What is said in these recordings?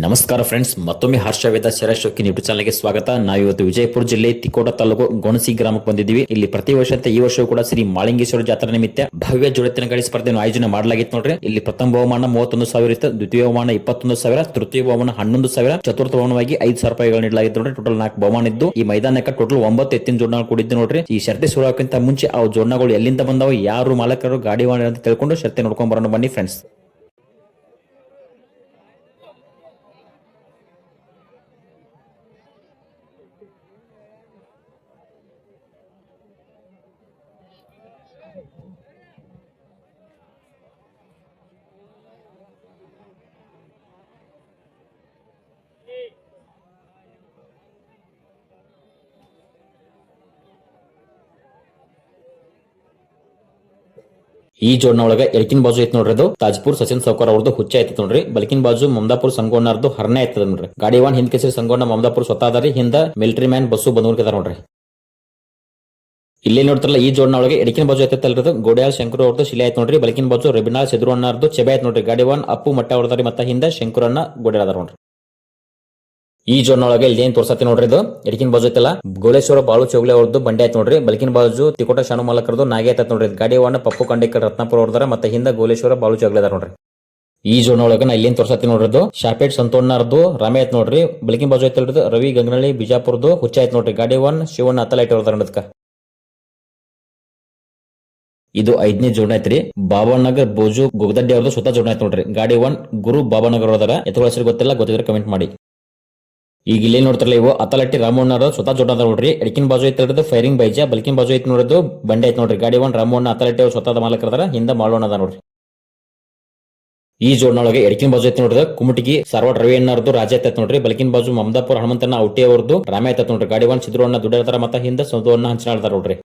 ನಮಸ್ಕಾರ ಫ್ರೆಂಡ್ಸ್, ಮತ್ತೊಮ್ಮೆ ಹರ್ಷವೇದ ಶರಶೋಕಿನ್ ಯೂಟ್ಯೂಬ್ ಚಾನಲ್ಗೆ ಸ್ವಾಗತ. ನಾವಿವತ್ತು ವಿಜಯಪುರ ಜಿಲ್ಲೆ ತಿಕೋಟ ತಾಲೂಕು ಗೋಣಸಿ ಗ್ರಾಮಕ್ಕೆ ಬಂದಿದ್ದೀವಿ. ಇಲ್ಲಿ ಪ್ರತಿ ವರ್ಷ ಈ ವರ್ಷವೂ ಕೂಡ ಶ್ರೀ ಮಾಳಿಂಗೇಶ್ವರ ಜಾತ್ರಾ ನಿಮಿತ್ತ ಭವ್ಯ ಜೋಡೆತ್ತಿನ ಗಾಡಿ ಸ್ಪರ್ಧೆಯನ್ನು ಆಯೋಜನೆ ಮಾಡಲಾಗಿತ್ತು ನೋಡ್ರಿ. ಇಲ್ಲಿ ಪ್ರಥಮ ಬಹುಮಾನ 31,000 ಇತ್ತು, ದ್ವಿತೀಯ ಬಹುಮಾನ 21,000, ತೃತೀಯ ಬಹುಮಾನ 11,000, ಚತುರ್ಥ ಬಹುಮಾನವಾಗಿ 5,000 ರೂಪಾಯಿಗಳು ನೀಡಲಾಗಿತ್ತು ನೋಡ್ರಿ. ಟೋಟಲ್ 4 ಬಹುಮಾನ ಇದ್ದು ಈ ಮೈದಾನಕ್ಕೆ ಟೋಟಲ್ 9 ಎತ್ತಿನ ಜೋಡಣೆಗಳು ಕೂಡಿದ್ದು ನೋಡ್ರಿ. ಈ ಶರ್ತಿ ಶುರುವಾಗಕ್ಕಿಂತ ಮುಂಚೆ ಆ ಜೋಡಣೆಗಳು ಎಲ್ಲಿಂದ ಬಂದವ, ಯಾರು ಮಾಲಕರು, ಗಾಡಿ ವಾಹನ ಅಂತ ತಿಳ್ಕೊಂಡು ಶರ್ತಿ ನೋಡ್ಕೊಂಡ್ ಬರೋಣ ಬನ್ನಿ ಫ್ರೆಂಡ್ಸ್. ಈ ಜೋಡಣೆ ಒಳಗ ಎಳಕಿನ ಬಾಜು ಐತ್ ನೋಡ್ರಿ, ಅದು ತಾಜ್ಪುರ್ ಸಚಿನ್ ಸೌಕರ್ ಅವ್ರದ್ದು ಹುಚ್ಚ ಐತಿ ನೋಡ್ರಿ. ಬಲಕಿನ ಬಾಜು ಮಮದಾಪುರ್ ಸಂಗೋಣ್ಣರ್ದು ಹರ್ನೆ ಐತದ ನೋಡ್ರಿ. ಗಾಡಿ ವಾನ್ ಹಿಂದ್ ಕೆಸರಿ ಸಂಗೋಣ್ಣ ಮಮದಾಪುರ್ ಸ್ವತಃ ಅದಾರಿ, ಹಿಂದ ಮಿಲಿಟರಿ ಮ್ಯಾನ್ ಬಸ್ಸು ಬಂದೂರ್ಕಿದಾರ ನೋಡ್ರಿ. ಇಲ್ಲಿ ನೋಡ್ತಾರಲ್ಲ ಈ ಜೋಡಣೆ ಒಳಗೆ ಎಡಕಿನ ಬಾಜು ಐತಲ್ರಿ ಗೋಡ್ಯಾಲ್ ಶಂಕರ್ ಅವ್ರದ್ದು ಶಿಲೆ ಆಯ್ತು ನೋಡ್ರಿ. ಬಲಕಿನ ಬಾಜು ರಬಿನಾಳ್ ಸಿದ್ರು ಅಣ್ಣರ್ದು ಚೆಬೆ ಆಯ್ತು ನೋಡ್ರಿ. ಗಾಡಿ ವಾನ್ ಅಪ್ಪು ಮಟ್ಟ ಹೊಡೆದಾರಿ, ಮತ್ತ ಹಿಂದ ಶಂಕರ್ ಅಣ್ಣ ಗೋಡ್ಯಾಳ ಅದಾರ ನೋಡ್ರಿ. ಈ ಜೋಡಣೆ ಒಳಗೆ ಇಲ್ಲಿ ಏನ್ ತೋರ್ಸತಿ ನೋಡ್ರಿ, ಇದು ಎಡಕಿನ ಬಾಜು ಐತಲ್ಲ ಗೋಲೇಶ್ವರ ಬಾಳು ಚೌಗ್ಲೆ ಅವ್ರದ್ದು ಬಂಡೆ ಆಯ್ತು ನೋಡ್ರಿ. ಬಲಕಿನ ಬಾಜು ತಿಕೋಟ ಶಾನು ಮಾಲಕರದು ನಾಗೆ ಆಯ್ತು ನೋಡ್ರಿ. ಗಾಡಿ ವಾನ್ ಪಪ್ಪು ಕಂಡೇಕರ್ ರತ್ನಾಪುರ ಹೊಡೆದಾರ, ಮತ್ತೆ ಹಿಂದ ಗೋಲೇಶ್ವರ ಬಾಳು ಚೌಗ್ಲೆ ಅದಾರ ನೋಡ್ರಿ. ಈ ಜೋಡಣೆ ಒಳಗ ನಾ ಇಲ್ಲೇನ್ ತೋರ್ಸತಿ ನೋಡ್ರಿ, ಶಾಪೇಟ್ ಸಂತೋಣ್ಣರ್ದು ರಾಮೆ ಆಯ್ತು ನೋಡ್ರಿ. ಬಲಕಿನ ಬಾಜು ಐತಲ್ರಿ ರವಿ ಗಂಗನಳ್ಳಿ ಬಿಜಾಪುರದು ಹುಚ್ಚ ಆಯ್ತು ನೋಡ್ರಿ. ಗಾಡಿ ವಾನ್ ಶಿವಣ್ಣ ಅತ್ತಲೈಟ್ ಹೊಡೆದಾರ ಅದಕ್ಕ. ಇದು 5ನೇ ಜೋಡಣೆ ಐತ್ರಿ. ಬಾಬಾನಗರ್ ಬೋಜು ಗೊಗದಡ್ಡಿ ಅವ್ರದ್ದು ಸ್ವತಃ ಜೋಡಣೆ ಆಯ್ತು ನೋಡ್ರಿ. ಗಾಡಿ ವಾನ್ ಗುರು ಬಾಬಾನಗರ್ ಅವರ ಎತ್ತುಗಳ ಹೆಸರು ಗೊತ್ತಿಲ್ಲ, ಗೊತ್ತಿದ್ರೆ ಕಮೆಂಟ್ ಮಾಡಿ. ಈಗ ಇಲ್ಲೇ ನೋಡ್ತಾರಲ್ಲ ಇವು ಅತ್ತಲಟ್ಟಿ ರಾಮಣ್ಣ ಸ್ವತಃ ಜೋಡ ನೋಡ್ರಿ. ಎಡಕಿನ ಬಾಜು ಐತಿ ಫೈರಿಂಗ್ ಬೈಜ, ಬಲ್ಕಿನ ಬಾಜು ಐತಿ ನೋಡಿದ್ದು ಬಂಡೆ ಐತಿ ನೋಡ್ರಿ. ಗಾಡಿ ವಾನ್ ರಾಮಣ್ಣ ಅತ್ತಲಟ್ಟಿ ಅವ್ರು ಸ್ವತಃ ಮಾಲಕರದಾರ, ಹಿಂದ ಮಾಡೋಣ ಅದ ನೋಡ್ರಿ. ಈ ಜೋಡಣೆ ಒಳಗೆ ಎಡಕಿನ ಬಾಜು ಐತಿ ನೋಡ್ರಿ ಕುಮಟಿಗಿ ಸಾರವಾಡ ರವಿ ಅಣ್ಣರ್ದು ರಾಜ ಐತತ್ ನೋಡ್ರಿ. ಬಲ್ಕಿನ ಬಾಜು ಮಮದಾಪುರ ಹನುಮಂತನ ಔಟಿ ಅವ್ರದ್ದು ರಾಮ ಐತತ್ ನೋಡ್ರಿ. ಗಾಡಿ ವಾನ್ ಸಿದ್ರು ಅಣ್ಣ ದುಡ್ಡಾಡ್ತಾರ, ಮತ್ತ ಹಿಂದ ಸೌದವನ್ನ ಹಂಚಿನಾಡ್ತಾರ ನೋಡ್ರಿ.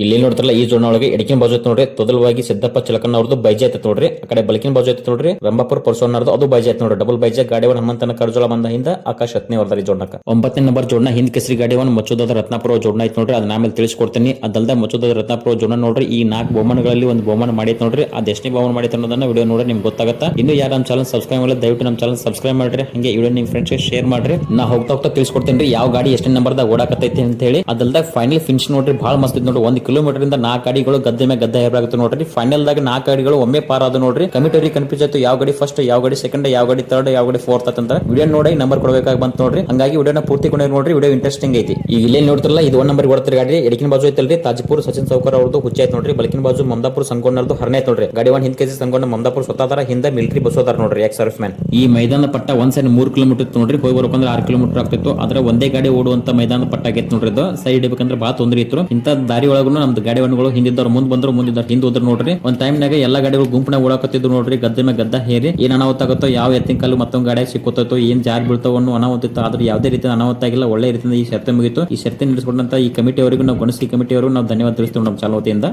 ಇಲ್ಲಿ ನೋಡ್ತಾರಲ್ಲ ಈ ಜೋಡಣೆ ಒಳಗೆ ಎಡಕಿನ ಬಾಜು ಐತಿ ನೋಡ್ರಿ ತೊದಲವಾಗಿ ಸಿದ್ದಪ್ಪ ಚಿಲಕಣ್ಣ ಅವ್ರದ್ದು ಬೈಜ ಐತಿ ನೋಡ್ರಿ. ಆ ಕಡೆ ಬಲ್ಕಿನ ಬಾಜು ಐತಿ ನೋಡ್ರಿ ರಂಭಾಪುರ ಪರಸೋಣ್ಣರ್ದು ಅದು ಬೈಜ ಐತಿ ನೋಡ್ರಿ. ಡಬಲ್ ಬೈಜ. ಗಾಡಿ ವಾನ್ ಹನುಮಂತನ ಕರ್ಜೋಳ ಬಂದ ಹಿಂದ ಆಕಾಶ್ ಹತ್ತನೇ ಹೊರದಾರಿ ಜೋಡಣಕ. 9ನೇ ನಂಬರ್ ಜೋಡಣೆ ಹಿಂದ್ ಕೆಸರಿ ಗಾಡಿ ವಾನ್ ಮಚ್ಚುದಾದ ರತ್ನಾಪುರ ಜೋಡಣೆ ಐತಿ ನೋಡ್ರಿ. ಅದನ್ನ ಆಮೇಲೆ ತಿಳಿಸ್ಕೊಡ್ತೀನಿ. ಅದಲ್ದ ಮಚ್ಚುದಾದ ರತ್ನಾಪುರ ಜೋಡಣೆ ನೋಡ್ರಿ ಈ 4 ಬಹುಮಾನಗಳಲ್ಲಿ ಒಂದು ಬಹುಮಾನ ಮಾಡೈತಿ ನೋಡ್ರಿ. ಅದ್ ಎಷ್ಟನೇ ಬಹುಮಾನ ಮಾಡೈತಿ ಅನ್ನೋದನ್ನ ವಿಡಿಯೋ ನೋಡ್ರಿ ನಿಮ್ಗೆ ಗೊತ್ತಾಗತ್ತಾ. ಇನ್ನು ಯಾರು ನಮ್ಮ ಚಾನಲ್ ಸಬ್ಸ್ಕ್ರೈಬ್ ಮಾಡಿಲ್ಲ ದಯವಿಟ್ಟು ನಮ್ಮ ಚಾನಲ್ ಸಬ್ಸ್ಕ್ರೈಬ್ ಮಾಡ್ರಿ. ಹಂಗೆ ವಿಡಿಯೋ ನಿಮ್ ಫ್ರೆಂಡ್ಸ್ ಶೇರ್ ಮಾಡ್ರಿ. ನಾ ಹೋಗ್ತಾ ತಿಳಿಸ್ಕೊಡ್ತೇನೆ ಯಾವ ಗಾಡಿ ಎಷ್ಟನೇ ನಂಬರ್ದಾಗ ಓಡಾಕತೈತಿ ಅಂತ ಹೇಳಿ. ಅದಲ್ದ ಫೈನಲ್ ಫಿನಿಶ್ ನೋಡ್ರಿ ಬಹಳ ಮಸ್ತ್ ಇದ್ ನೋಡ್ರಿ. 1 ಕಿಲೋಮೀಟರ್ ಇಂದ 4 ಗಾಡಿಗಳು ಗದ್ದೆ ಮೇಲೆ ಗದ್ದೆ ಹೇರಾಗುತ್ತೆ ನೋಡ್ರಿ. ಫೈನಲ್ ದಾಗ 4 ಗಾಡಿಗಳು ಒಮ್ಮೆ ಪಾರ್ ಆದ ನೋಡ್ರಿ. ಕಮಿಟರಿ ಕನ್ಫ್ಯೂಸ್ ಆಯ್ತು ಯಾವ ಗಾಡಿ ಫಸ್ಟ್, ಯಾವ ಗಾಡಿ ಸೆಕೆಂಡ್, ಯಾವ ಗಾಡಿ ಥರ್ಡ್, ಯಾವ ಗಾಡಿ ಫೋರ್ತ್ ಅಂತ ವಿಡಿಯೋ ನೋಡಿ ನಂಬರ್ ಕೊಡಬೇಕಾಗಿ ಬಂತು ನೋಡ್ರಿ. ಹಂಗಾಗಿ ವಿಡಿಯೋನ ಪೂರ್ತಿ ಕೊಂಡು ನೋಡ್ರಿ, ವಿಡಿಯೋ ಇಂಟ್ರೆಸ್ಟಿಂಗ್ ಐತಿ. ಈಗ ಇಲ್ಲೇ ನೋಡ್ತಿರಲ್ಲ ಇದು 1 ನಂಬರ್ ಓಡ್ತಾರೆ ಗಾಡಿ. ಎಡಕಿನ ಬಾಜು ಐತಲ್ರಿ ತಾಜ್ಪುರ್ ಸಚಿನ್ ಸೌಕರ್ ಅವ್ರದ್ದು ಹುಚ್ಚ ಐತ್ ನೋಡ್ರಿ. ಬಲಕಿನ ಬಾಜು ಮಮದಾಪುರ ಸಂಗೋಣ್ಣರ್ದು ಹರ್ನೆ ಐತ್ ನೋಡ್ರಿ. ಗಾಡಿ ವಾನ್ ಹಿಂದ್ ಕೆಸಿ ಸಂಗೋಣ್ಣ ಮಮದಾಪುರ ಸ್ವತಃ ಹಿಂದ ಮಿಲಿಟರಿ ಬಸ್ ಅದಾರ ನೋಡ್ರಿ, ಎಕ್ಸ್ ಸರ್ವಿಸ್ ಮ್ಯಾನ್. ಈ ಮೈದಾನ ಪಟ್ಟ ಒಂದ್ ಸೈಡ್ 3 ಕಿಲೋಮೀಟರ್ ಇತ್ತು ನೋಡ್ರಿ. ಹೋಗಿ ಬರ್ಬೇಕಂದ್ರೆ 6 ಕಿಲೋಮೀಟರ್ ಆಗ್ತಿತ್ತು. ಆದ್ರೆ ಒಂದೇ ಗಾಡಿ ಓಡುವಂತ ಮೈದಾನ ಪಟ್ಟ ಆಗೈತೆ ನೋಡ್ರಿ. ಇದು ಸೈಡ್ ಇಡಬೇಕಂದ್ರೆ ಬಹಳ ತೊಂದರೆ ಇತ್ತು. ಇಂತ ದಾರಿ ಒಳಗೂ ನಮ್ದು ಗಾಡಿ ವಾಹನಗಳು ಹಿಂದಿದ್ದವ್ರು ಮುಂದ್ ಬಂದ್ರು, ಮುಂದಿದ್ದವ್ರು ಹಿಂದ್ ಹೋದ್ರು ನೋಡ್ರಿ. ಒಂದ್ ಟೈಮ್ ನಾಗ ಎಲ್ಲಾ ಗಾಡಿಗಳು ಗುಂಪನಾಗ ಓಡಾಕತ್ತಿದ್ರು ನೋಡ್ರಿ. ಗದ್ದೆ ಮೇಲೆ ಗದ್ದ ಹೇರಿ ಏನ್ ಅನಾಹುತ ಆಗುತ್ತೋ, ಯಾವ ಎತ್ತಿನ ಕಲ್ಲು ಮತ್ತೊಂದು ಗಾಡಿಯಾಗ ಸಿಕ್ಕುತ್ತೋ, ಏನ್ ಜಾರ್ ಬೀಳ್ತಾವ ಅನ್ನೋ ಅನಾಹುತ ಇತ್ತು. ಆದ್ರೆ ಯಾವುದೇ ರೀತಿ ಅನಾಹುತ ಆಗಿಲ್ಲ, ಒಳ್ಳೆ ರೀತಿಯಿಂದ ಈ ಶರ್ತೆ ಮುಗಿತು. ಈ ಶರ್ತೆ ನಡೆಸಿಕೊಂಡಂತ ಈ ಕಮಿಟಿ ಅವರಿಗೂ ನಾವು ಗಣಸಿ ಕಮಿಟಿ ಅವರಿಗೂ ನಾವು ಧನ್ಯವಾದ ತಿಳಿಸ್ತೀವಿ ನಮ್ಮ ಚಾನಲ್ ವತಿಯಿಂದ.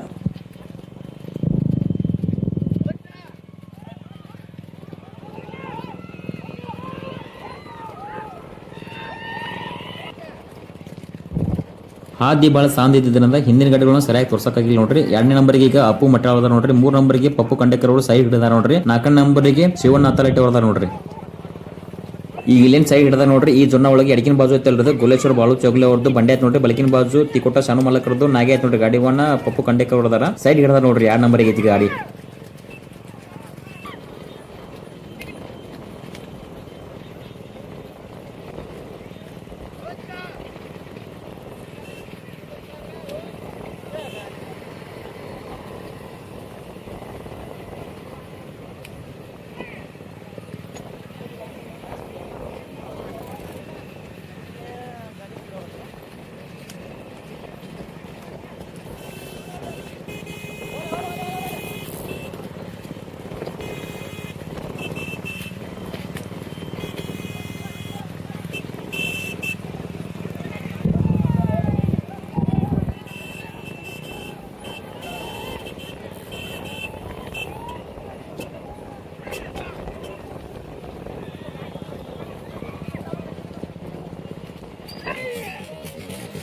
ಹಾದಿ ಬಹಳ ಸಾಂದ್ ಇದ್ದಿದ್ದರಿಂದ ಹಿಂದಿನ ಗಾಡಿಗಳನ್ನ ಸರಿಯಾಗಿ ತೋರ್ಸಕ್ಕಾಗಿಲ್ಲ ನೋಡ್ರಿ. 2ನೇ ನಂಬರ್ಗೆ ಈಗ ಅಪ್ಪು ಮಟ್ಟ ಹೊಡೆದಾರ ನೋಡ್ರಿ. 3 ನಂಬರ್ಗೆ ಪಪ್ಪು ಕಂಡೇಕರ್ ಅವರು ಸೈಡ್ ಹಿಡಿದಾರ ನೋಡ್ರಿ. 4ನೇ ನಂಬರ್ಗೆ ಶಿವಣ್ಣ ಅತ್ತಲೈಟ್ ಹೊಡೆದಾರ ನೋಡ್ರಿ. ಈಗ ಇಲ್ಲೇನ್ ಸೈಡ್ ಹಿಡಿದ ನೋಡ್ರಿ. ಈ ಜೋಡಣೆ ಒಳಗೆ ಎಡಕಿನ ಬಾಜು ಐತಲ್ರಿ ಗೋಲೇಶ್ವರ ಬಾಳು ಚೌಗ್ಲೆ ಅವ್ರದ್ದು ಬಂಡೆ ಆಯ್ತು ನೋಡ್ರಿ. ಬಲಕಿನ ಬಾಜು ತಿಕೋಟ ಶಾನು ಮಾಲಕರದ್ದು ನಾಗೆ ಆಯ್ತು ನೋಡ್ರಿ. ಗಾಡಿ ವಾನ್ ಪಪ್ಪು ಕಂಡೇಕರ್ ಹೊಡೆದಾರ ಸೈಡ್ ಹಿಡಿದಾರ ನೋಡ್ರಿ. 2 ನಂಬರ್ಗೆ ಐತಿ ಗಾಡಿ.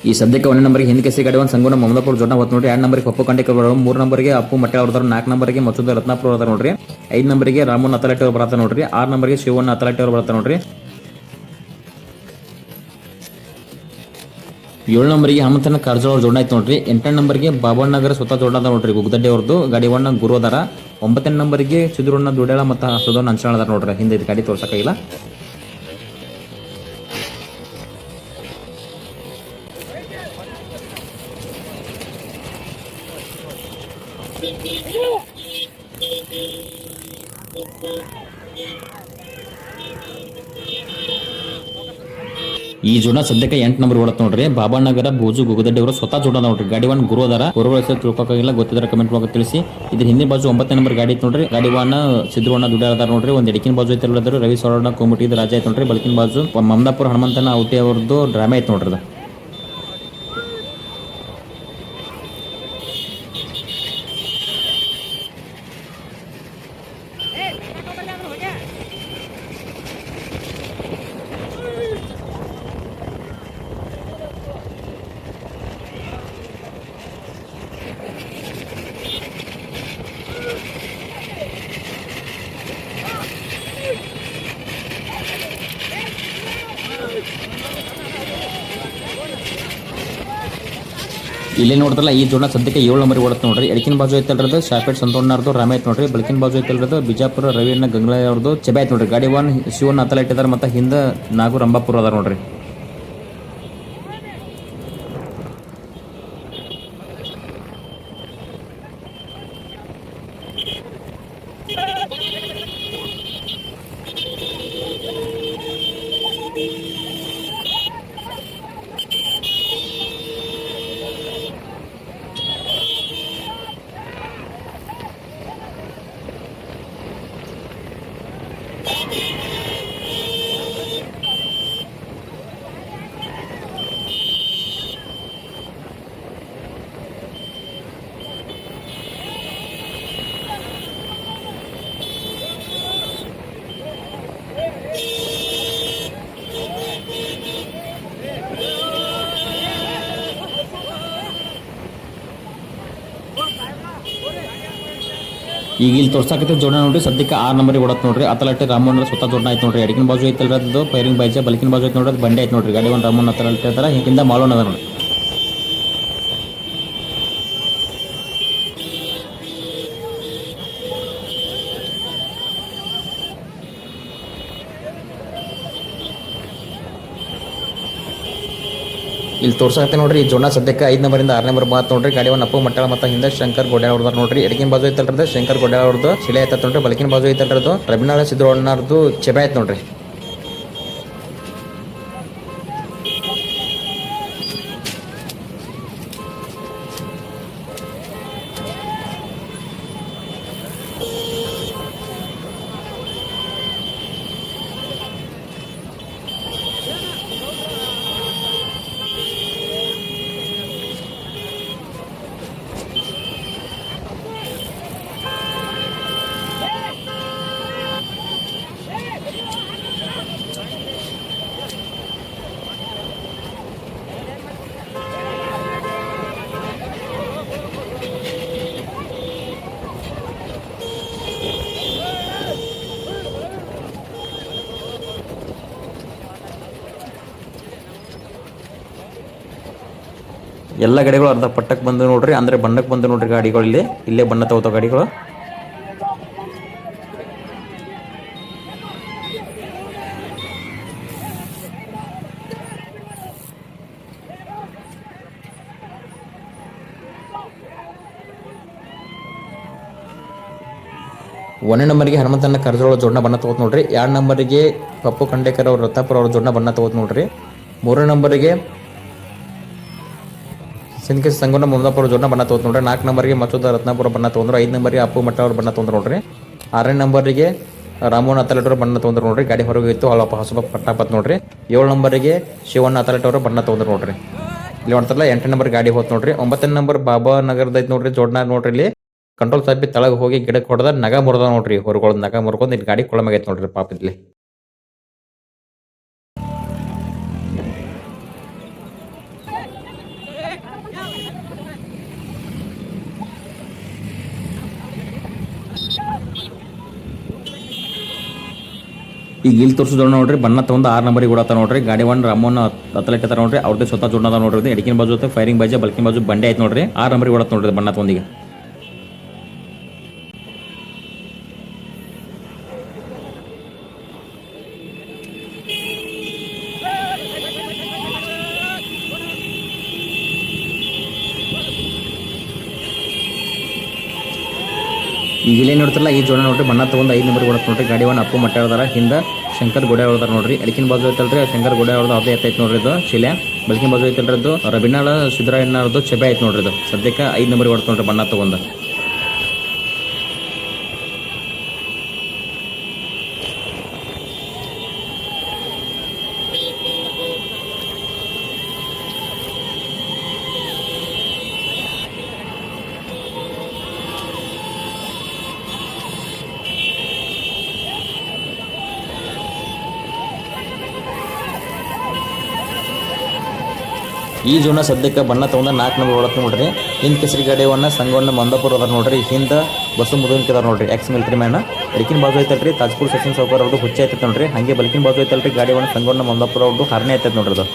ಈ ಸದ್ಯಕ್ಕೆ 1ನೇ ನಂಬರ್ಗೆ ಹಿಂದ್ ಕೆಸಿ ಗಾಡಿ ವಾನ್ ಸಂಗೋಣ ಮಮದಾಪುರ ಜೋಡಣೆ ಹೋತ್ ನೋಡ್ರಿ. 2 ನಂಬರ್ಗೆ ಪಪ್ಪು ಕಂಡೇಕರ್ 3 ನಂಬರ್ಗೆ ಅಪ್ಪು ಮಟ್ಟೆ ಹೊಡೆದಾರ. 4 ನಂಬರ್ಗೆ ಮಚ್ಚುದ ರತ್ನಾಪುರ ಹೊಡೆದಾರ ನೋಡ್ರಿ. 5 ನಂಬರ್ಗೆ ರಾಮನ್ ಅಥಲಟ್ಟಿ ಅವ್ರು ಬರ್ತಾರೆ ನೋಡ್ರಿ. 6 ನಂಬರ್ಗೆ ಶಿವಣ್ಣ ಅಥಲಟ್ಟಿ ಅವ್ರು ಬರ್ತಾರೆ ನೋಡ್ರಿ. 7 ನಂಬರ್ಗೆ ಹನುಮಂತನ ಕಾರಜೋಳ ಅವ್ರ ಜೋಡ ಆಯ್ತು ನೋಡ್ರಿ. 8 ನಂಬರ್ಗೆ ಬಾಬಣ್ಣನಗರ ಸ್ವತಃ ಜೋಡ ಅದ ನೋಡ್ರಿ ಗುಗ್ದಡ್ಡಿ ಅವ್ರದ್ದು ಗಾಡಿ ಒಣ್ಣ ಗುರು ಅದಾರ. 9 ನಂಬರ್ಗೆ ಸಿದ್ರಣ್ಣ ದುಡ್ಯಾಳ ಮತ್ತು ಸುಧೋನ್ ಅಂಚಣ ಅದಾರ ನೋಡ್ರಿ. ಹಿಂದೆ ಇದು ಗಾಡಿ ತೋರ್ಸಕ್ಕಾಗಿಲ್ಲ. ಈ ಜೋಡ ಸದ್ಯಕ್ಕೆ 8 ನಂಬರ್ ಓಡತ್ ನೋಡ್ರಿ. ಬಾಬಾನಗರ ಭೋಜು ಗುಗದಡ್ಡಿ ಅವರು ಸ್ವತಃ ಜೋಡ ನೋಡ್ರಿ. ಗಾಡಿ ಒನ್ ಗುರು ಅದಾರ. ಗುರುಗಳ ಹೆಸರು ತಿಳ್ಕೊಕಾಗಿಲ್ಲ, ಗೊತ್ತಿದ್ರೆ ಕಮೆಂಟ್ ಒಳಗೆ ತಿಳಿಸಿ. ಇದ್ರ ಹಿಂದಿನ ಬಾಜು 9 ನಂಬರ್ ಗಾಡಿ ಐತಿ ನೋಡ್ರಿ. ಗಾಡಿ ಒನ್ ಸಿದ್ರವಣ್ಣ ದುಡ್ಡ ಅದಾರ ನೋಡ್ರಿ. ಒಂದ್ ಎಡಕಿನ ಬಾಜು ಐತಿ ಅಲ್ಲದ್ರು ರವಿ ಸೌರಣ್ಣ ಕೋಮುಟಿ ರಾಜ ಐತಿ ನೋಡ್ರಿ. ಬಲಕಿನ ಬಾಜು ಮಮದಾಪುರ ಹನುಮಂತನ ಔಟಿ ಅವ್ರದ್ದು ಡ್ರಾಮಾ ಐತಿ ನೋಡ್ರಿ. ಇಲ್ಲಿ ನೋಡಿದ್ರಲ್ಲ ಈ ಜೋಡ ಸದ್ಯಕ್ಕೆ 7 ನಂಬರ್ ಓಡತ್ ನೋಡ್ರಿ. ಎಡಕಿನ ಬಾಜು ಐತಲ್ರದು ಶಾಪೇಟ್ ಸಂತೋಣ್ಣರ್ದು ರಾಮ ಐತ್ ನೋಡ್ರಿ. ಬಲಕಿನ ಬಾಜು ಐತಲ್ರದು ಬಿಜಾಪುರ ರವಿಯಣ್ಣ ಗಂಗ್ಲಾ ಅವ್ರದ್ದು ಚೆಬೆ ಐತ್ ನೋಡ್ರಿ. ಗಾಡಿ ಒನ್ ಶಿವಣ್ಣ ಹತ್ತಲ ಇಟ್ಟಿದಾರ ಮತ್ತೆ ಹಿಂದೆ ನಾಗು ರಂಭಾಪುರ ಅದಾರ ನೋಡ್ರಿ. ಈಗ ಇಲ್ಲಿ ತೋರ್ಸಾಕತ್ತೆ ಜೋಡ ನೋಡ್ರಿ. ಸದ್ಯಕ್ಕೆ 6 ನಂಬರ್ ಓಡತ್ ನೋಡ್ರಿ. ಅತಲಟ್ಟೆ ರಾಮಣ್ಣ ಸ್ವತಃ ಜೋಡ ಆಯ್ತು ನೋಡ್ರಿ. ಎಡಕಿನ ಬಾಜು ಐತಲ್ರಿ ಅದು ಫೈರಿಂಗ್ ಬೈಜ. ಬಲಕಿನ ಬಾಜು ಐತೆ ನೋಡ್ರಿ ಬಂಡೆ ಐತೆ ನೋಡ್ರಿ. ಗಾಡಿ ಒಂದು ರಾಮಣ್ಣ ಅತಲಟ್ಟೆ ಅದಾರ. ಹಿಂದಿಂದ ಮಾಲೋನ್ ಅದ ನೋಡ್ರಿ. ಇಲ್ಲಿ ತೋರ್ಸಕತ್ತೆ ನೋಡ್ರಿ. ಈ ಜೋಡ ಸದ್ಯಕ್ಕೆ 5 ನಂಬರಿಂದ 6 ನಂಬರ್ ಬಾತ್ ನೋಡ್ರಿ. ಗಾಡಿ ಒಂದು ಅಪ್ಪು ಮಟ್ಟಳ ಮತ್ತು ಹಿಂದೆ ಶಂಕರ್ ಗೋಡ್ಯಾಳ ಅವ್ರದಾರ ನೋಡ್ರಿ. ಎಡಕಿನ ಬಾಜು ಐತಲ್ರದ ಶಂಕರ್ ಗೋಡ್ಯಾಳ ಅವ್ರದ್ದು ಶಿಲೆ ಐತತ್ ನೋಡ್ರಿ. ಬಲಕಿನ ಬಾಜು ಐತಲ್ರದು ರವಿನಾಳ ಸಿದ್ರೋಣ್ಣರ್ದು ಚೆಬೆ ಆಯ್ತು ನೋಡ್ರಿ. ಎಲ್ಲ ಗಾಡಿಗಳು ಅರ್ಧ ಪಟ್ಟಕ್ಕೆ ಬಂದು ನೋಡ್ರಿ. ಅಂದ್ರೆ ಬಣ್ಣಕ್ಕೆ ಬಂದು ನೋಡ್ರಿ ಗಾಡಿಗಳು. ಇಲ್ಲೇ ಬಣ್ಣ ತಗೋತಾವ ಗಾಡಿಗಳು. ಒಂದನೇ ನಂಬರ್ಗೆ ಹನುಮಂತನ ಕರ್ಜೋಳ ಜೋಡಣ ಬಣ್ಣ ತಗೋತ್ ನೋಡ್ರಿ. 2 ನಂಬರ್ಗೆ ಪಪ್ಪು ಖಂಡೇಕರ್ ಅವ್ರ ರತ್ತಾಪುರ ಅವ್ರ ಜೋಡಣ ಬಣ್ಣ ತಗೋತ್ ನೋಡ್ರಿ. 3ನೇ ನಂಬರ್ಗೆ ಸಿಂದಕೇಶ್ ಸಂಗಣ್ಣ ಮುಮದಾಪುರ ಜೋಡಣ ಬಣ್ಣ ತಗೋತ್ ನೋಡ್ರಿ. 4 ನಂಬರ್ಗೆ ಮಸೂದ ರತ್ನಾಪುರ ಬಣ್ಣ ತಗೊಂಡ್ರು. 5 ನಂಬರ್ಗೆ ಅಪ್ಪು ಮಟ್ಟ ಅವ್ರ ಬಣ್ಣ ತಗೊಂಡ್ರು ನೋಡ್ರಿ. 6ನೇ ನಂಬರ್ಗೆ ರಾಮೋಹನ್ ಅಥಲಟ್ಟವ್ರ ಬಣ್ಣ ತಗೊಂಡ್ರು ನೋಡ್ರಿ. ಗಾಡಿ ಹೊರಗೆ ಇತ್ತು ಹಳಪ ಹಸುಬ ಪಟ್ಟಾಪತ್ ನೋಡ್ರಿ. 7 ನಂಬರ್ಗೆ ಶಿವಣ್ಣ ಅಥಲಟ್ಟವ್ರ ಬಣ್ಣ ತಗೊಂಡ್ರು ನೋಡ್ರಿ. ಇಲ್ಲಿ ನೋಡ್ತಾರಲ್ಲ 8ನೇ ನಂಬರ್ ಗಾಡಿ ಹೋತ್ ನೋಡ್ರಿ. 9ನೇ ನಂಬರ್ ಬಾಬಾ ನಗರದ ಐತ್ ನೋಡ್ರಿ. ಜೋಡಣ ನೋಡ್ರಿ. ಇಲ್ಲಿ ಕಂಟ್ರೋಲ್ ತಪ್ಪಿ ತಳಗ ಹೋಗಿ ಗಿಡಕ್ಕೆ ಹೊಡೆದ ನಗ ಮುರ್ದ ನೋಡ್ರಿ. ಹೊರಗೊಳದ ನಗ ಮುರ್ಕೊಂಡು ಇಲ್ಲಿ ಗಾಡಿ ಕೊಳಮಾಗೈತೆ ನೋಡ್ರಿ ಪಾಪ ಇಲ್ಲಿ. ಈಗ ಇಲ್ಲಿ ತೋರಿಸೋದು ನೋಡ್ರಿ ಬಣ್ಣ ತಗೊಂಡು 6 ನಂಬರಿಗೆ ಓಡಾತ ನೋಡ್ರಿ ಗಾಡಿ ಒಂದು ರಾಮೋನ್ ಅತ್ಲೈಟ್ ನೋಡ್ರಿ ಅವ್ರದ್ದು ಸ್ವತಃ ಜೋಡ ನೋಡ್ರಿ ಎಡಕಿನ ಬಾಜು ಫೈರಿಂಗ್ ಬಾಜು ಬಲ್ಕಿನ ಬಾಜು ಬಂಡೆ ಆಯ್ತು ನೋಡ್ರಿ 6 ನಂಬರಿಗೆ ಓಡಾತ ನೋಡ್ರಿ ಬಣ್ಣ ತಗೊಂಡಿಗೆ. ಈಗ ಇಲ್ಲೇ ನೋಡ್ತಿರಲ್ಲ ಈ ಜೋಡ ನೋಡ್ರಿ ಬಣ್ಣ ತಗೊಂಡು 5 ನಂಬರ್ ಕೊಡತ್ ನೋಡ್ರಿ ಗಾಡಿ ಒಂದು ಅಪ್ಪು ಮಟ್ಟಾಡ್ದಾರ ಹಿಂದ ಶಂಕರ್ ಗೋಡೆ ಹೊಡ್ದಾರ ನೋಡ್ರಿ ಎಡಕಿನ ಬಾಜು ಐತಲ್ರಿ ಶಂಕರ್ ಗೋಡೆ ಹೊಡೆದ ಅದೇ ಎತ್ತೈತೆ ನೋಡ್ರಿ ಇದು ಶಿಲೆ ಬಲ್ಕಿನ ಬಾಜು ಐತಲ್ರಿ ಅದು ರಬಿನಾಳ ಸಿದ್ದರಾಯಣ್ಣವ್ರದ್ದು ಚೆಬೆ ಆಯ್ತು ನೋಡ್ರಿ ಇದು ಸದ್ಯಕ್ಕೆ 5 ನಂಬರ್ ಹೊಡ್ತ ನೋಡ್ರಿ ಬಣ್ಣ ತಗೊಂಡ. ಈ ಜೋನ ಸದ್ಯಕ್ಕೆ ಬಣ್ಣ ತಗೊಂಡ 4 ನಂಬರ್ ಹೊಡತ್ ನೋಡ್ರಿ ಹಿಂದ್ ಕೇಸರಿ ಗಾಡಿವನ್ನ ಸಂಗವನ್ನ ಮಂದಾಪುರ ಅದಾರ ನೋಡ್ರಿ ಹಿಂದ ಬಸ್ಸು ಮುದುನ್ಕಿ ಅದಾರ ನೋಡ್ರಿ ಎಕ್ಸ್ ಮಿಲಿಟರಿ ಮ್ಯಾನ್ ಎಡಕಿನ ಬಾಜು ಐತಲ್ರಿ ತಾಜ್ಪುರ್ ಸಚಿನ್ ಸೌಕರ್ ಅವ್ರದ್ದು ಹುಚ್ಚ ಐತೈತೆ ನೋಡ್ರಿ ಹಂಗೆ ಬಲ್ಕಿನ ಬಾಜು ಐತಲ್ರಿ ಗಾಡಿವನ್ನ ಸಂಗವನ್ನ ಮಂದಾಪುರ ಅವ್ರದ್ದು ಹರ್ನೆ ಐತೈತೆ ನೋಡ್ರಿ ಅದು.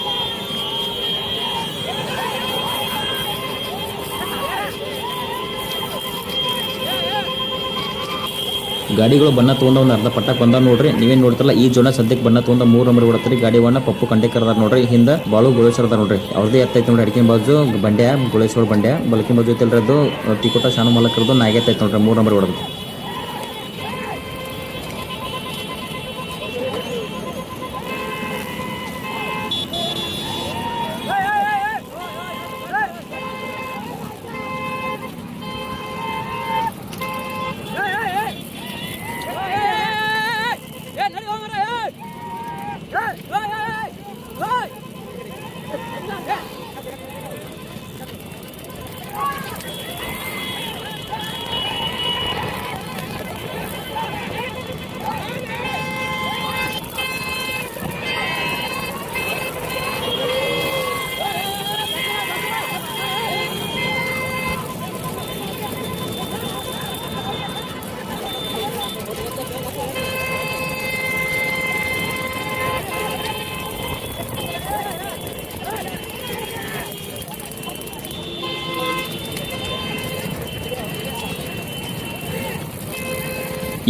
ಗಾಡಿಗಳು ಬಣ್ಣ ತಗೊಂಡ ಒಂದು ಅರ್ಧ ಪಟ್ಟ ಬಂದ ನೋಡ್ರಿ ನೀವೇನ್ ನೋಡ್ತಾರಲ್ಲ ಈ ಜೋನ ಸದ್ಯಕ್ಕೆ ಬಣ್ಣ ತಗೊಂಡ 3 ನಂಬರ್ ಹೊಡತ್ರಿ ಗಾಡಿವನ್ನ ಪಪ್ಪು ಕಂಡೇಕರ್ ಅದಾರ ನೋಡ್ರಿ ಹಿಂದ ಬಾಳು ಗುಳೇಶ್ವರ ಅದಾರ ನೋಡ್ರಿ ಅವ್ರದೇ ಎತ್ತೈತೆ ನೋಡ್ರಿ ಅಡಿಕಿನ ಬಾಜು ಬಂಡ್ಯ ಗುಳೇಶ್ವರ ಬಂಡ್ಯ ಬಲ್ಕಿನ ಬಾಜು ಐತಲ್ರಿ ಅದು ತಿಕೋಟ ಶಾನು ಮಲಕರದು ನಾಗೈತೈತೆ ನೋಡ್ರಿ 3 ನಂಬರ್ ಹೊಡೆದು.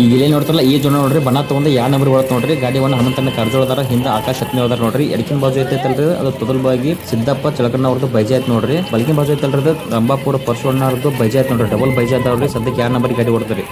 ಈಗ ಇಲ್ಲೇ ನೋಡ್ತಾರಲ್ಲ ಈ ಜೋನ ನೋಡ್ರಿ ಬಣ್ಣ ತಗೊಂಡು 2 ನಂಬರ್ ಹೊಡತ್ ನೋಡ್ರಿ ಗಾಡಿವನ್ನ ಹನುಮಂತನ ಕರ್ಜೋಳದಾರ ಹಿಂದ ಆಕಾಶ ಹತ್ನೆ ಹೋದಾರ ನೋಡ್ರಿ ಎಡಕಿನ ಬಾಜು ಐತಲ್ರಿ ಅದು ತೊದಲ್ಬಾಗಿ ಸಿದ್ದಪ್ಪ ಚಳಕಣ್ಣ ಅವ್ರದ್ದು ಬೈಜೆ ಐತ್ ನೋಡ್ರಿ ಬಲ್ಕಿನ ಬಾಜು ಐತಲ್ರಿ ರಂಭಾಪುರ ಪರಶುವಣ್ಣ ಅವ್ರದ್ದು ಬೈಜೆ ಐತ್ ನೋಡ್ರಿ ಡಬಲ್ ಬೈಜೆ ಅದಾವ್ರಿ ಸದ್ಯಕ್ಕೆ 2 ನಂಬರ್ ಗಾಡಿ ಹೊಡ್ತಾರೆ.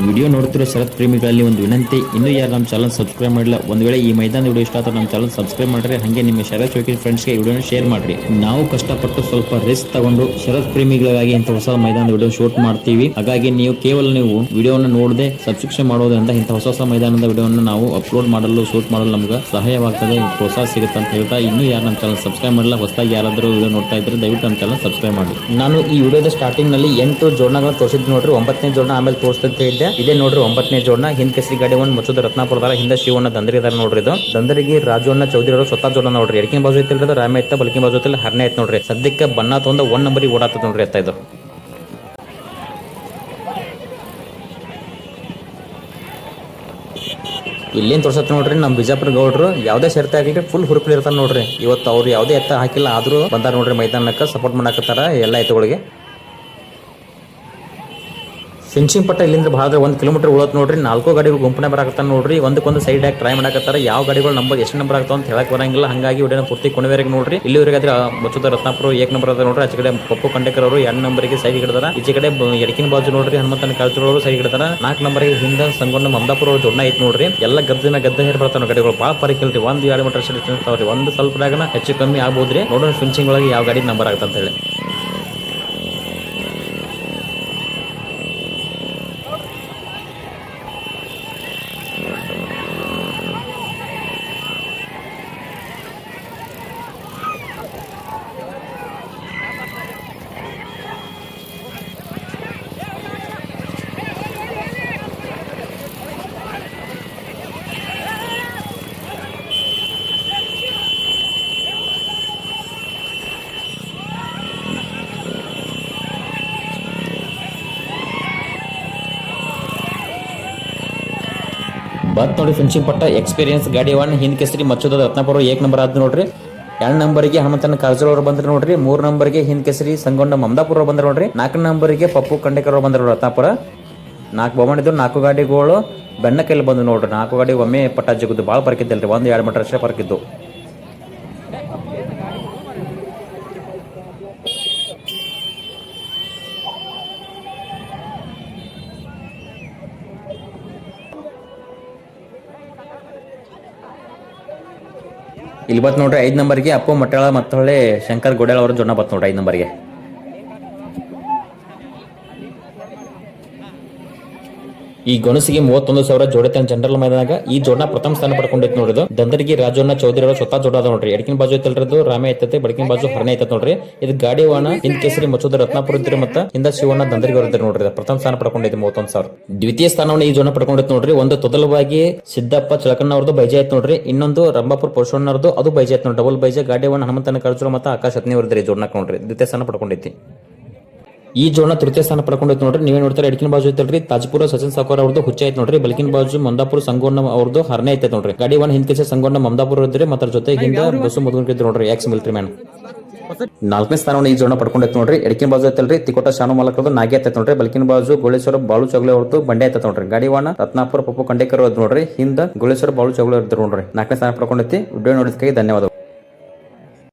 ವಿಡಿಯೋ ನೋಡ್ತಿರೋ ಶರತ್ ಪ್ರೇಮಿಗಳಲ್ಲಿ ಒಂದು ವಿನಂತಿ, ಇನ್ನೂ ಯಾರು ನಮ್ಮ ಚಾನಲ್ ಸಬ್ಸ್ಕ್ರೈಬ್ ಮಾಡಿಲ್ಲ, ಒಂದು ವೇಳೆ ಈ ಮೈದಾನ ವಿಡಿಯೋ ಇಷ್ಟ ಆದ್ರೆ ನಮ್ಮ ಚಾನಲ್ ಸಬ್ಸ್ಕ್ರೈಬ್ ಮಾಡ್ರಿ, ಹಾಗೆ ನಿಮ್ಮ ಶರತ್ ಚೌಕಿ ಫ್ರೆಂಡ್ಸ್ಗೆ ವಿಡಿಯೋನ ಶೇರ್ ಮಾಡ್ರಿ. ನಾವು ಕಷ್ಟಪಟ್ಟು ಸ್ವಲ್ಪ ರಿಸ್ಕ್ ತಗೊಂಡು ಶರತ್ ಪ್ರೇಮಿಗಳಿಗಾಗಿ ಇಂಥ ಹೊಸ ಮೈದಾನ ವಿಡಿಯೋ ಶೂಟ್ ಮಾಡ್ತೀವಿ. ಹಾಗಾಗಿ ನೀವು ಕೇವಲ ನೀವು ವಿಡಿಯೋನ ನೋಡದೆ ಸಬ್ಸ್ಕ್ರಿಪ್ಷನ್ ಮಾಡೋದ್ರಿಂದ ಇಂಥ ಹೊಸ ಮೈದಾನದ ವಿಡಿಯೋನ ನಾವು ಅಪ್ಲೋಡ್ ಮಾಡಲು ಶೂಟ್ ಮಾಡಲು ನಮ್ಗೆ ಸಹಾಯವಾಗ್ತದೆ, ಪ್ರೋತ್ಸಾಹ ಸಿಗುತ್ತೆ ಅಂತ ಹೇಳ್ತಾ, ಇನ್ನೂ ಯಾರು ನಮ್ಮ ಚಾನಲ್ ಸಬ್ಸ್ಕ್ರೈಬ್ ಮಾಡಿಲ್ಲ, ಹೊಸದಾಗಿ ಯಾರಾದರೂ ವಿಡಿಯೋ ನೋಡ್ತಾ ಇದ್ರೆ ದಯವಿಟ್ಟು ನಮ್ಮ ಚಾನಲ್ ಸಬ್ಸ್ಕ್ರೈಬ್ ಮಾಡಿ. ನಾನು ಈ ವಿಡಿಯೋದ ಸ್ಟಾರ್ಟಿಂಗ್ ನಲ್ಲಿ 8 ಜೋಡಣಗಳು ತೋರಿಸಿದ್ ನೋಡ್ರಿ, 9ನೇ ಜೋಡಣ ಆಮೇಲೆ ತೋರಿಸ್ತಂತ ಹೇಳಿದ್ದೆ. ಇದೇ ನೋಡ್ರಿ 9ನೇ ಜೋಡಣ. ಹಿಂದ್ ಕೇಸರಿ ಗಾಡಿ ಒಂದು ಮಚ್ಚುದ ರತ್ನಾಪುರದಾರ, ಹಿಂದ ಶಿವಣ್ಣ ದಂದರಿ ಇದಾರೆ ನೋಡ್ರಿ. ಇದು ದಂದರಿಗೆ ರಾಜಣ್ಣ ಚೌಧರಿ ಅವರು ಸ್ವತಃ ಜೋಡಣ ನೋಡ್ರಿ. ಎಡಕಿನ ಬಾಜು ಐತಿಲ್ರಿ ರಾಮ ಐತ, ಬಲ್ಕಿನ ಬಾಜು ಐತಿಲ್ಲ ಹರ್ನೆ ಐತ್ ನೋಡ್ರಿ. ಸದ್ಯಕ್ಕೆ ಬಣ್ಣ ತಗೊಂಡ 1 ನಂಬರಿಗೆ ಓಡಾತದ ನೋಡ್ರಿ ಎತ್ತ ಇದು. ಇಲ್ಲೇನು ತೋರ್ಸತ್ತ ನೋಡ್ರಿ ನಮ್ಮ ಬಿಜಾಪುರ ಗೌಡ್ರು ಯಾವುದೇ ಶರ್ತ ಆಗಿದ್ರೆ ಫುಲ್ ಹುರುಪಲಿ ಇರ್ತಾನೆ ನೋಡ್ರಿ. ಇವತ್ತು ಅವ್ರು ಯಾವುದೇ ಎತ್ತ ಹಾಕಿಲ್ಲ ಆದ್ರೂ ಬಂದಾರ ನೋಡ್ರಿ ಮೈದಾನಕ್ಕೆ ಸಪೋರ್ಟ್ ಮಾಡಾಕತ್ತಾರ ಎಲ್ಲ ಎತ್ತುಗಳಿಗೆ. ಫಿನಿಶಿಂಗ್ ಪಟ್ಟ ಇಲ್ಲಿಂದ ಭಾಳ 1 ಕಿಲೋಮೀಟರ್ ಉಳತ್ ನೋಡ್ರಿ. 4 ಗಾಡಿಗಳು ಗುಂಪನೆ ಬರಾಕತ್ತಾರ ನೋಡ್ರಿ. ಒಂದಕ್ಕೊಂದು ಸೈಡ್ ಆಗಿ ಟ್ರೈ ಮಾಡಾಕತ್ತಾರ. ಯಾವ ಗಾಡಿಗಳು ನಂಬರ್ ಎಷ್ಟು ನಂಬರ್ ಆಗ್ತಾವ ಅಂತ ಹೇಳಕ್ ಬರಂಗಿಲ್ಲ. ಹಂಗಾಗಿ ವಿಡಿಯೋನ ಪೂರ್ತಿ ಕೊನೆವರೆಗೆ ನೋಡ್ರಿ. ಇಲ್ಲಿವರೆಗೆ ಆದ್ರೆ ಮಚ್ಚುದ ರತ್ನಾಪುರ 1 ನಂಬರ್ ಅದ ನೋಡ್ರಿ. ಆಚೆ ಕಡೆ ಪಪ್ಪು ಕಂಡೇಕರ್ ಅವರು 2 ನಂಬರ್ಗೆ ಸೈಡ್ ಹಿಡಿದಾರ. ಈಚೆ ಕಡೆ ಎಡಕಿನ ಬಾಜು ನೋಡ್ರಿ ಹನುಮಂತನ ಕಾಲ್ಚೂರು ಸೈಡ್ ಹಿಡಿದಾರ. 4 ನಂಬರ್ಗೆ ಹಿಂದ ಸಂಗೊಂಡ ಮಮದಾಪುರ ಅವ್ರು ಜೋಡ್ನ ಐತ್ ನೋಡ್ರಿ. ಎಲ್ಲ ಗದ್ದ ಹೇರ್ ಬರ್ತಾವ ಗಾಡಿಗಳು. ಭಾಳ ಪರಿಕಿಲ್ರಿ 1-2 ಮೀಟರ್ ಸೈಡ್ ಇರ್ತಾವ್ರಿ. ಒಂದು ಸ್ವಲ್ಪದಾಗನ ಹೆಚ್ಚು ಕಮ್ಮಿ ಆಗ್ಬೋದ್ರಿ. ನೋಡೋಣ ಫಿನಿಶಿಂಗ್ ಒಳಗೆ ಯಾವ ಗಾಡಿ ನಂಬರ್ ಆಗತ್ತ ಅಂತ ಹೇಳಿ. ಬತ್ ನೋಡ್ರಿ ಫಿನಿಶಿಂಗ್ ಪಟ್ಟ ಎಕ್ಸ್ಪೀರಿಯನ್ಸ್ ಗಾಡಿ ಒನ್ ಹಿಂದ್ ಕೇಸರಿ ಮಚ್ಚದ ರತ್ನಾಪುರ 1 ನಂಬರ್ ಆದ್ ನೋಡ್ರಿ. 2 ನಂಬರ್ಗೆ ಹನುಮಂತನ ಕಾರಜೋಳ ಅವರು ಬಂದ್ರೆ ನೋಡ್ರಿ. 3 ನಂಬರ್ಗೆ ಹಿಂದ್ ಕೇಸರಿ ಸಂಗೊಂಡ ಮಮದಾಪುರ ಅವರು ಬಂದ್ರೆ ನೋಡ್ರಿ. 4 ನಂಬರ್ಗೆ ಪಪ್ಪು ಕಂಡೇಕರ್ ಅವರು ಬಂದ್ರೆ ರತ್ನಾಪುರ. 4 ಬಹುಮಾನಿದ್ದು 4 ಗಾಡಿಗಳು ಬೆನ್ನ ಕೈಲಿ ಬಂದು ನೋಡ್ರಿ. 4 ಗಾಡಿ ಒಮ್ಮೆ ಪಟ್ಟ ಜಗುದು ಭಾಳ ಪರ್ಕಿದ್ದಲ್ರಿ, 1-2 ಮೀಟರ್ ಅಷ್ಟೇ ಪರ್ಕಿದ್ದು. ಇಲ್ಲಿ ಬತ್ ನೋಡ್ರಿ 5 ನಂಬರ್ಗೆ ಅಪ್ಪು ಮಟ್ಟಾಳ ಮತ್ತು ಹೊಳ್ಳಿ ಶಂಕರ್ ಗೋಡ್ಯಾಳ ಅವರು ಜೊನ್ನ ಬತ್ ನೋಡ್ರಿ 5 ನಂಬರ್ಗೆ. ಈ ಗಣಸಿಗೆ 31,000 ಜೋಡೈತೆ ಜನರಲ್ ಮೈದಾನಾಗ. ಈ ಜೋಡನ ಪ್ರಥಮ ಸ್ಥಾನ ಪಡ್ಕೊಂಡಿತ್ತು ನೋಡ್ರಿ. ದಂದರಿಗೆ ರಾಜಣ್ಣ ಚೌಧರಿ ಅವರು ಸ್ವತಃ ಜೋಡ ಅದ ನೋಡ್ರಿ. ಎಡಕಿನ ಬಾಜು ಐತಲ್ರದು ರಾಮೆ ಐತತೆ, ಬಡಕಿನ ಬಾಜು ಹರನೆ ಐತತ್ ನೋಡ್ರಿ. ಇದು ಗಾಡಿ ವಾಹನ ಹಿಂದ್ ಕೇಸರಿ ಮಚ್ಚೋದ ರತ್ನಾಪುರ ಇದ್ರಿ ಮತ್ತ ಹಿಂದ ಶಿವಣ್ಣ ದಂದರಿಗೆ ಅವ್ರದ್ರಿ ನೋಡ್ರಿ. ಪ್ರಥಮ ಸ್ಥಾನ ಪಡ್ಕೊಂಡೈತಿ 31,000. ದ್ವಿತೀಯ ಸ್ಥಾನವನ್ನು ಈ ಜೋಡ ಪಡ್ಕೊಂಡಿತ್ತು ನೋಡ್ರಿ. ಒಂದು ತೊದಲವಾಗಿ ಸಿದ್ದಪ್ಪ ಚಳಕಣ್ಣ ಅವ್ರದ್ದು ಬೈಜೆ ಐತ್ ನೋಡ್ರಿ. ಇನ್ನೊಂದು ರಂಭಾಪುರ ಪರಶುಣ್ಣವ್ರದ್ದು ಅದು ಬೈಜೆ ಐತ್ ನೋಡ್ರಿ. ಡಬಲ್ ಬೈಜೆ ಗಾಡಿ ವಾಹನ ಹನುಮಂತನ ಕಾರಜೋಳ ಮತ್ತು ಆಕಾಶ್ ಹತ್ನಿ ಅವ್ರದ್ರಿ ಜೋಡನಾಕ್ ನೋಡ್ರಿ. ದ್ವಿತೀಯ ಸ್ಥಾನ ಪಡ್ಕೊಂಡೈತಿ. ಈ ಜೋಡನ ತೃತೀಯ ಸ್ಥಾನ ಪಡ್ಕೊಂಡೈತಿ ನೋಡ್ರಿ. ನೀವೇ ನೋಡ್ತಾರೆ ಎಡಕಿನ ಬಾಜು ಐತಲ್ರಿ ತಾಜ್ಪುರ ಸಚಿನ್ ಸಾಕೋರ್ ಅವ್ರದ್ದು ಹುಚ್ಚ ಐತ್ ನೋಡ್ರಿ. ಬಲಕಿನ ಬಾಜು ಮಂದಾಪುರ ಸಂಗೋಣ್ಣ ಅವ್ರದ್ದು ಹರನೆ ಐತೆ ನೋಡ್ರಿ. ಗಾಡಿ ಒನ್ ಹಿಂದ್ ಕೇಸ ಸಂಗೋಣ್ಣ ಮಮದಾಪುರ ಇದ್ರಿ ಮತ್ತ ಜೊತೆ ಹಿಂದ ಬಸ್ಸು ಮುದ್ಕೊಂಡಿದ್ರು ನೋಡ್ರಿ ಎಕ್ಸ್ ಮಿಲಿಟರಿ ಮ್ಯಾನ್. 4ನೇ ಸ್ಥಾನವನ್ನು ಈ ಜೋಡನ ಪಡ್ಕೊಂಡೈತಿ ನೋಡ್ರಿ. ಎಡಕಿನ ಬಾಜು ಐತಲ್ರಿ ತಿಕೋಟ ಶಾನು ಮಾಲಕರದು ನಾಗಿ ಐತೆ ನೋಡ್ರಿ. ಬಲಕಿನ ಬಾಜು ಗೋಳೇಶ್ವರ ಬಾಳು ಚೌಗಲೆ ಅವ್ರದ್ದು ಬಂಡೆ ಐತೆ ನೋಡ್ರಿ. ಗಾಡಿ ವಾಹನ ರತ್ನಾಪುರ ಪಪ್ಪು ಕಂಡೇಕರ್ ನೋಡ್ರಿ. ಹಿಂದ ಗೋಳೇಶ್ವರ ಬಾಳು ಚೌಗಲೆ ಇದ್ರು ನೋಡ್ರಿ. 4ನೇ ಸ್ಥಾನ ಪಡ್ಕೊಂಡೈತಿ. ವಿಡಿಯೋ ನೋಡಿದಕ್ಕಾಗಿ ಧನ್ಯವಾದ.